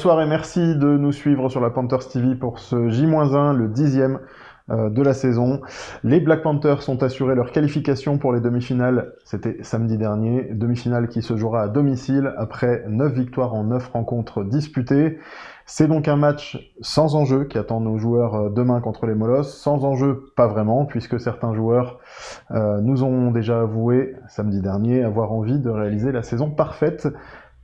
Bonsoir et merci de nous suivre sur la Panthers TV pour ce J-1, le 10e de la saison. Les Black Panthers ont assuré leur qualification pour les demi-finales, c'était samedi dernier, demi-finale qui se jouera à domicile après 9 victoires en 9 rencontres disputées. C'est donc un match sans enjeu qui attend nos joueurs demain contre les Molosses. Sans enjeu, pas vraiment, puisque certains joueurs nous ont déjà avoué samedi dernier avoir envie de réaliser la saison parfaite.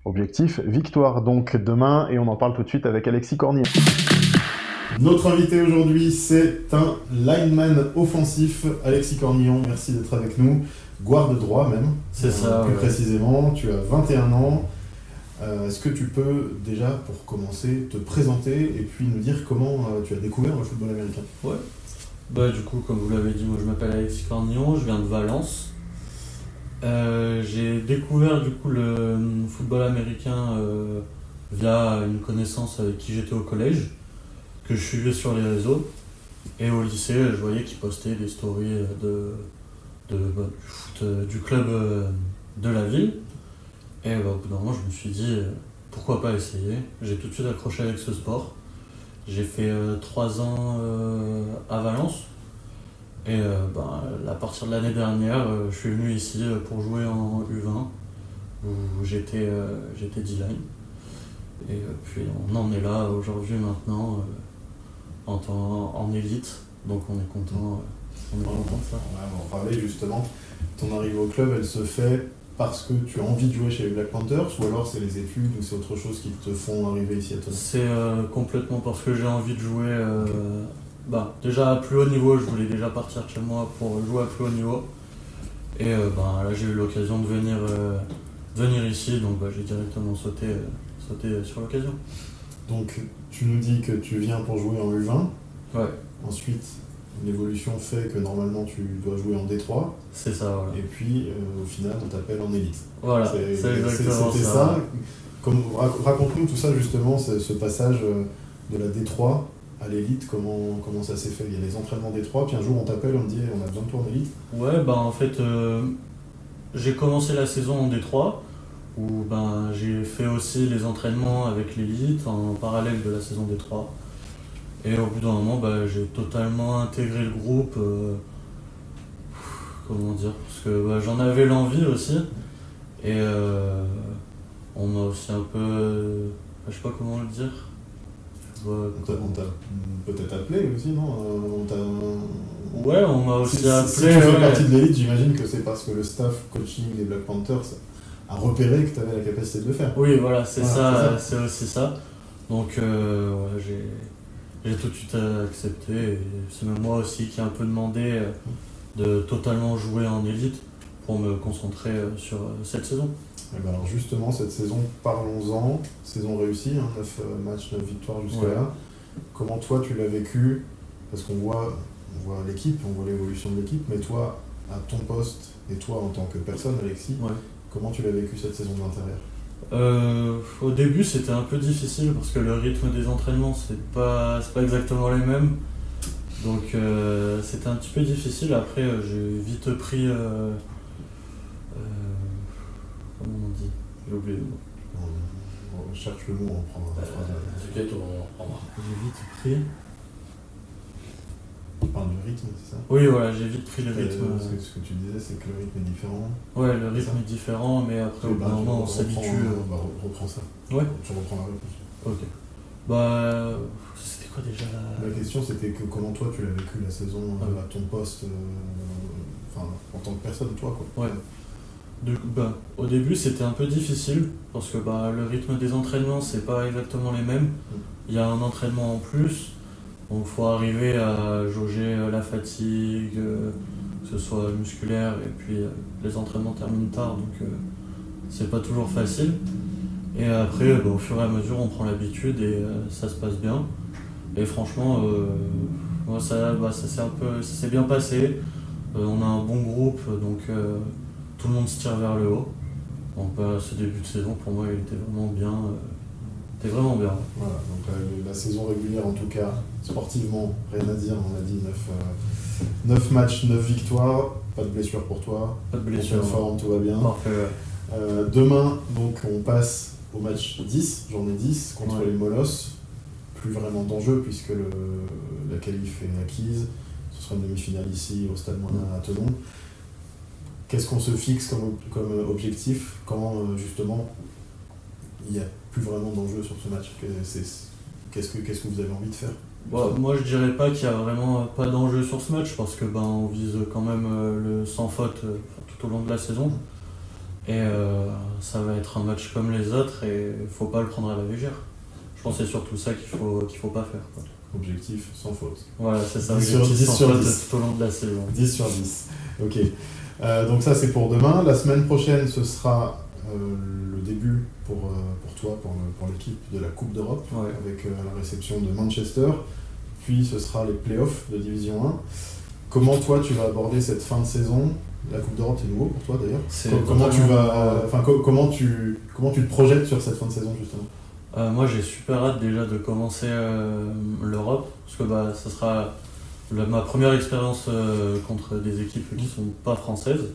Objectif, victoire donc demain, et on en parle tout de suite avec Alexis Cornier. Notre invité aujourd'hui, c'est un lineman offensif, Alexis Cornillon, merci d'être avec nous. Guarde droit même, c'est ça. Plus précisément, tu as 21 ans. Est-ce que tu peux déjà, pour commencer, te présenter et puis nous dire comment tu as découvert le football américain? Ouais. Bah du coup, comme vous l'avez dit, moi je m'appelle Alexis Cornillon, je viens de Valence. J'ai découvert du coup le football américain via une connaissance avec qui j'étais au collège, que je suivais sur les réseaux. Et au lycée, je voyais qu'ils postaient des stories du foot du club de la ville. Et au bout d'un moment, je me suis dit, pourquoi pas essayer. J'ai tout de suite accroché avec ce sport. J'ai fait 3 ans à Valence. Et à partir de l'année dernière, je suis venu ici pour jouer en U20, où j'étais D-line. Et puis on en est là aujourd'hui maintenant, en élite, donc on est content de ça. Ouais, on va en parler justement. Ton arrivée au club, elle se fait parce que tu as envie de jouer chez les Black Panthers, ou alors c'est les études, ou c'est autre chose qui te font arriver ici à toi? C'est complètement parce que j'ai envie de jouer. Déjà à plus haut niveau, je voulais déjà partir de chez moi pour jouer à plus haut niveau. Et là j'ai eu l'occasion de venir ici, donc j'ai directement sauté sur l'occasion. Donc tu nous dis que tu viens pour jouer en U20. Ouais. Ensuite, l'évolution fait que normalement tu dois jouer en D3. C'est ça, voilà. Et puis au final on t'appelle en élite. Voilà, c'est exactement c'était ça. Raconte-nous tout ça justement, ce passage de la D3 à l'élite, comment ça s'est fait? Il y a les entraînements D3, puis un jour on t'appelle, on te dit on a besoin de toi en élite. Ouais, en fait, j'ai commencé la saison en D3, où j'ai fait aussi les entraînements avec l'élite en parallèle de la saison D3. Et au bout d'un moment, j'ai totalement intégré le groupe, comment dire, parce que j'en avais l'envie aussi. Et on m'a aussi un peu, je sais pas comment le dire. On t'a peut-être appelé aussi, non? Ouais, on m'a aussi appelé. Si tu fais partie de l'élite, j'imagine que c'est parce que le staff coaching des Black Panthers a repéré que tu avais la capacité de le faire. Oui, voilà, c'est aussi ça. Donc, j'ai tout de suite accepté. Et c'est même moi aussi qui ai un peu demandé de totalement jouer en élite pour me concentrer sur cette saison. Et alors justement, cette saison, parlons-en. Saison réussie, 9 matchs, 9 victoires jusqu'à là. Comment toi tu l'as vécu? Parce qu'on voit l'équipe, on voit l'évolution de l'équipe, mais toi, à ton poste, et toi en tant que personne, Alexis, comment tu l'as vécu cette saison de l'intérieur? Au début, c'était un peu difficile parce que le rythme des entraînements, c'est pas exactement les mêmes. Donc c'était un petit peu difficile. Après, j'ai vite pris... comment on dit? J'ai oublié le mot. On cherche le mot, on prendra la phrase. On reprendra. J'ai vite pris... Tu parles du rythme, c'est ça? Oui, voilà, j'ai vite pris le rythme. Ce que tu disais, c'est que le rythme est différent. Ouais, le rythme est différent, mais après, au bout d'un moment, on s'habitue. Reprends ça. Ouais. Tu reprends la réponse. Ok. C'était quoi déjà la question, c'était que comment toi tu l'as vécu la saison à ton poste, en tant que personne, toi, quoi. Ouais. Au début, c'était un peu difficile parce que le rythme des entraînements, c'est pas exactement les mêmes. Il y a un entraînement en plus. Donc il faut arriver à jauger la fatigue, que ce soit musculaire, et puis les entraînements terminent tard, donc c'est pas toujours facile. Et après, au fur et à mesure, on prend l'habitude et ça se passe bien. Et franchement, ça s'est bien passé. On a un bon groupe, donc tout le monde se tire vers le haut. Donc ce début de saison, pour moi, il était vraiment bien. Voilà, donc la saison régulière en tout cas, sportivement, rien à dire, on a dit 9 matchs, 9 victoires, pas de blessure pour toi. Pas de blessure. En forme, tout va bien. Parfait, Demain, donc on passe au match 10, journée 10, contre Ouais. les Molosses. Plus vraiment d'enjeu puisque la qualif est acquise. Ce sera une demi-finale ici au Stade Moina à Thonon. Qu'est-ce qu'on se fixe comme objectif quand justement il n'y a plus vraiment d'enjeu sur ce match? Qu'est-ce que vous avez envie de faire? Bon, moi je dirais pas qu'il y a vraiment pas d'enjeu sur ce match parce que on vise quand même le sans faute tout au long de la saison. Et ça va être un match comme les autres et faut pas le prendre à la légère. Je pense que c'est surtout ça qu'il faut pas faire, quoi. Objectif sans faute. Voilà, c'est ça, 10 sur objectif 10 sans sur faute 10. tout au long de la saison. 10 sur 10. Ok. Donc ça c'est pour demain. La semaine prochaine ce sera le début pour toi, pour l'équipe de la Coupe d'Europe, Ouais. avec la réception de Manchester. Puis ce sera les playoffs de Division 1. Comment toi tu vas aborder cette fin de saison? La Coupe d'Europe c'est nouveau pour toi d'ailleurs. C'est Comment tu totalement- vas, comment tu te projettes sur cette fin de saison justement? Moi j'ai super hâte déjà de commencer l'Europe parce que ce sera ma première expérience contre des équipes qui sont pas françaises.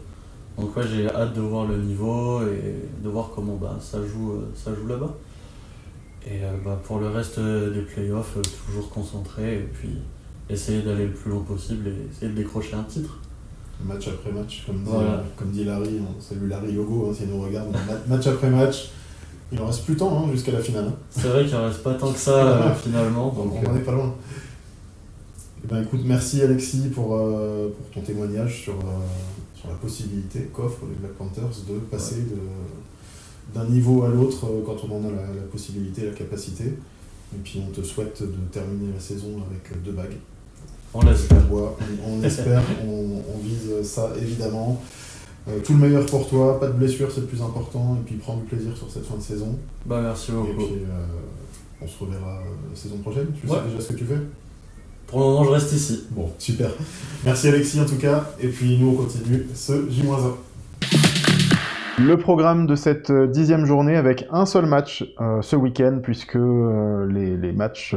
Donc ouais, j'ai hâte de voir le niveau et de voir comment ça joue là-bas. Et pour le reste des playoffs, toujours concentré et puis essayer d'aller le plus loin possible et essayer de décrocher un titre. Match après match, Voilà. comme dit Larry, on salue Larry Logo s'il nous regarde, match après match. Il en reste plus tant jusqu'à la finale. C'est vrai qu'il en reste pas tant que ça finalement. Donc, On en est pas loin. Eh ben, écoute, merci Alexis pour ton témoignage sur la possibilité qu'offrent les Black Panthers de passer d'un niveau à l'autre quand on en a la possibilité, la capacité. Et puis on te souhaite de terminer la saison avec 2 bagues. on l'espère. On espère, on vise ça évidemment. Tout le meilleur pour toi, pas de blessure, c'est le plus important, et puis prends du plaisir sur cette fin de saison. Merci beaucoup. Et puis on se reverra la saison prochaine. Tu Ouais. sais déjà ce que tu fais? Pour le moment, je reste ici. Bon, super. Merci Alexis en tout cas, et puis nous on continue ce J-1. Le programme de cette 10e journée avec un seul match ce week-end, puisque les matchs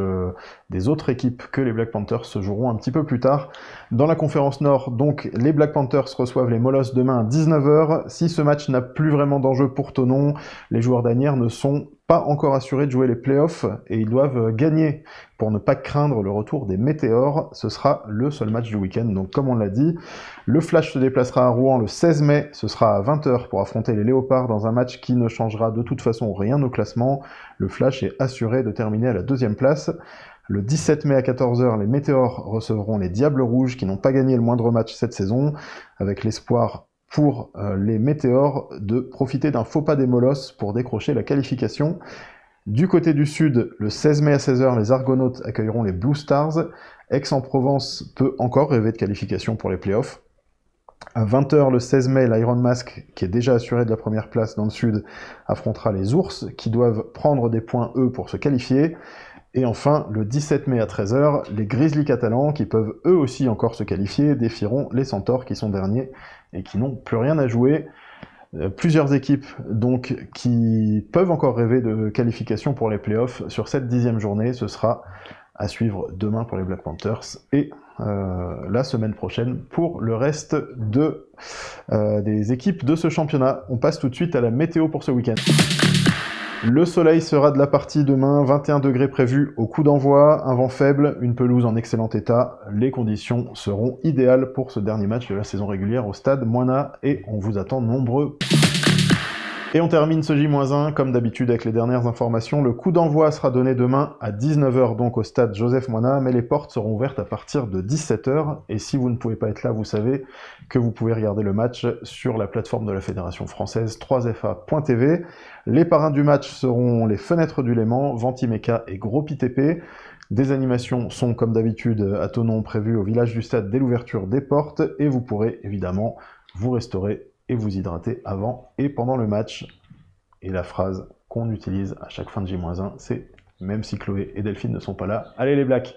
des autres équipes que les Black Panthers se joueront un petit peu plus tard. Dans la conférence Nord, donc, les Black Panthers reçoivent les Molosses demain à 19h. Si ce match n'a plus vraiment d'enjeu pour Thonon, les joueurs d'Asnières ne sont pas encore assurés de jouer les playoffs et ils doivent gagner pour ne pas craindre le retour des Météores. Ce sera le seul match du week-end, donc comme on l'a dit. Le Flash se déplacera à Rouen le 16 mai, ce sera à 20h pour affronter les Léopards dans un match qui ne changera de toute façon rien au classement. Le Flash est assuré de terminer à la 2e place. Le 17 mai à 14h, les Météores recevront les Diables Rouges qui n'ont pas gagné le moindre match cette saison, avec l'espoir pour les Météores de profiter d'un faux pas des Molosses pour décrocher la qualification. Du côté du sud, le 16 mai à 16h, les Argonautes accueilleront les Blue Stars. Aix-en-Provence peut encore rêver de qualification pour les playoffs. À 20h le 16 mai, l'Iron Mask, qui est déjà assuré de la première place dans le sud, affrontera les Ours, qui doivent prendre des points, eux, pour se qualifier. Et enfin, le 17 mai à 13h, les Grizzlies catalans, qui peuvent eux aussi encore se qualifier, défieront les Centaures, qui sont derniers et qui n'ont plus rien à jouer. Plusieurs équipes, donc, qui peuvent encore rêver de qualification pour les playoffs sur cette 10e journée. Ce sera à suivre demain pour les Black Panthers et la semaine prochaine pour le reste des équipes de ce championnat. On passe tout de suite à la météo pour ce week-end. Le soleil sera de la partie demain, 21 degrés prévus au coup d'envoi, un vent faible, une pelouse en excellent état. Les conditions seront idéales pour ce dernier match de la saison régulière au stade Moina et on vous attend nombreux. Et on termine ce J-1 comme d'habitude avec les dernières informations. Le coup d'envoi sera donné demain à 19h donc au stade Joseph Moina, mais les portes seront ouvertes à partir de 17h. Et si vous ne pouvez pas être là, vous savez que vous pouvez regarder le match sur la plateforme de la Fédération française 3fa.tv. Les parrains du match seront les Fenêtres du Léman, Ventimeka et Gros PTP. Des animations sont comme d'habitude à Thonon prévues au village du stade dès l'ouverture des portes et vous pourrez évidemment vous restaurer et vous hydrater avant et pendant le match. Et la phrase qu'on utilise à chaque fin de J-1, c'est « Même si Chloé et Delphine ne sont pas là, allez les Blacks !»